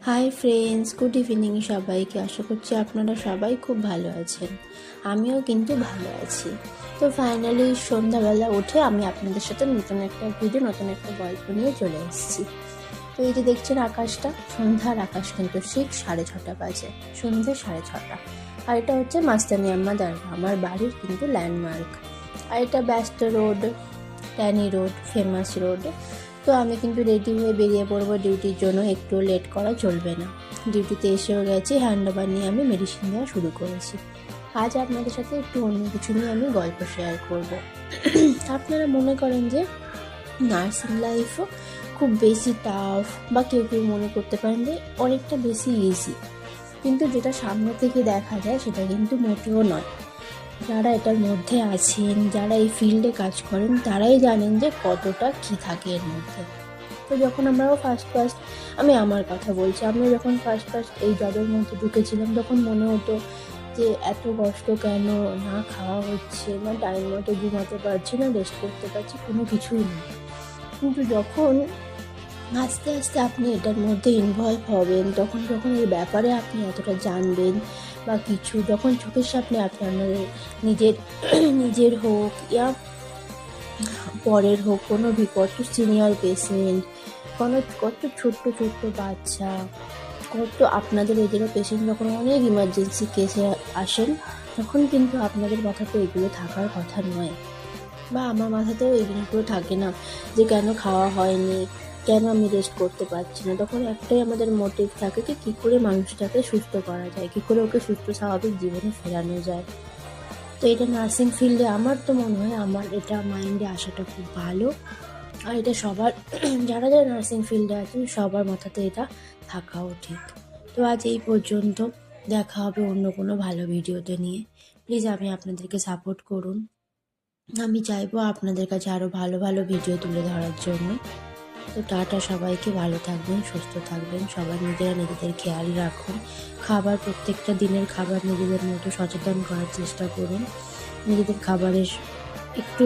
Hi friends, good evening সবাইকে। আশা করছি আপনারা সবাই খুব ভালো আছেন। আমিও কিন্তু ভালো আছি। তো ফাইনালি সন্ধ্যাবেলা উঠে আমি আপনাদের সাথে নতুন একটা ভিডিও, নতুন একটা গল্প নিয়ে চলে এসেছি। তো এই যে দেখছেন আকাশটা, সন্ধ্যার আকাশ কিন্তু ঠিক 6:30 বাজে, সন্ধ্যে 6:30। আর এটা হচ্ছে মাস্তানি আম্মা দরগা, আমার বাড়ির কিন্তু ল্যান্ডমার্ক। আর এটা ব্যস্ত road, Tanny road, famous road. তো আমি কিন্তু রেডি হয়ে বেরিয়ে পড়বো ডিউটির জন্য, একটু লেট করা চলবে না। ডিউটিতে এসেও গেছি, হ্যান্ডওভার নিয়ে আমি মেডিসিন দেওয়া শুরু করেছি। আজ আপনাদের সাথে একটু অন্য কিছু নিয়ে আমি গল্প শেয়ার করব। আপনারা মনে করেন যে নার্সিং লাইফও খুব বেশি টাফ, বা কেউ কেউ মনে করতে পারেন যে অনেকটা বেশি ইজি, কিন্তু যেটা সামনে থেকে দেখা যায় সেটা কিন্তু মোটেও নয়। যারা এটার মধ্যে আছেন, যারা এই ফিল্ডে কাজ করেন, তারাই জানেন যে কতটা কী থাকে এর মধ্যে। তো যখন আমরাও ফার্স্ট আমি আমার কথা বলছি, আমি যখন ফার্স্ট এই জবের মধ্যে ঢুকেছিলাম, তখন মনে হতো যে এত কষ্ট কেন, না খাওয়া হচ্ছে, না টাইম মতো ঘুমাতে পারছি, না রেস্ট করতে পারছি, কোনো কিছুই নেই। কিন্তু যখন আস্তে আস্তে আপনি এটার মধ্যে ইনভলভ হবেন, তখন যখন এই ব্যাপারে আপনি এতটা জানবেন, বা কিছু যখন চোখের সামনে আপনার নিজের নিজের হোক ইয়া পরের হোক কোনো কত সিনিয়র পেশেন্ট, কত ছোট্ট ছোট্ট বাচ্চা, কত আপনাদের এদেরও পেশেন্ট যখন অনেক ইমার্জেন্সি কেসে আসেন, তখন কিন্তু আপনাদের মাথাতে এগুলো থাকার কথা নয়, বা আমার মাথাতেও এই জিনিসগুলো থাকে না যে কেন খাওয়া হয়নি, কেন আমি রেস্ট করতে পারছি না। তখন একটাই আমাদের মোটিভ থাকে কি কী করে মানুষটাকে সুস্থ করা যায়, কী করে ওকে সুস্থ স্বাভাবিক জীবনে ফেরানো যায়। তো এটা নার্সিং ফিল্ডে আমার তো মনে হয় আমার এটা মাইন্ডে আসাটা খুব ভালো। আর এটা সবার যারা যারা নার্সিং ফিল্ডে আছেন সবার মাথাতে এটা থাকাও ঠিক। তো আজ এই পর্যন্ত, দেখা হবে অন্য কোনো ভালো ভিডিওতে নিয়ে। প্লিজ আমি আপনাদেরকে সাপোর্ট করুন। আমি চাইবো আপনাদের কাছে আরও ভালো ভালো ভিডিও তুলে ধরার জন্য। তো টাটা, সবাইকে ভালো থাকবেন, সুস্থ থাকবেন, সবার নিজেরা নিজেদের খেয়াল রাখুন। খাবার, প্রত্যেকটা দিনের খাবার নিজেদের মতো সচেতন করার চেষ্টা করুন। নিজেদের খাবারের একটু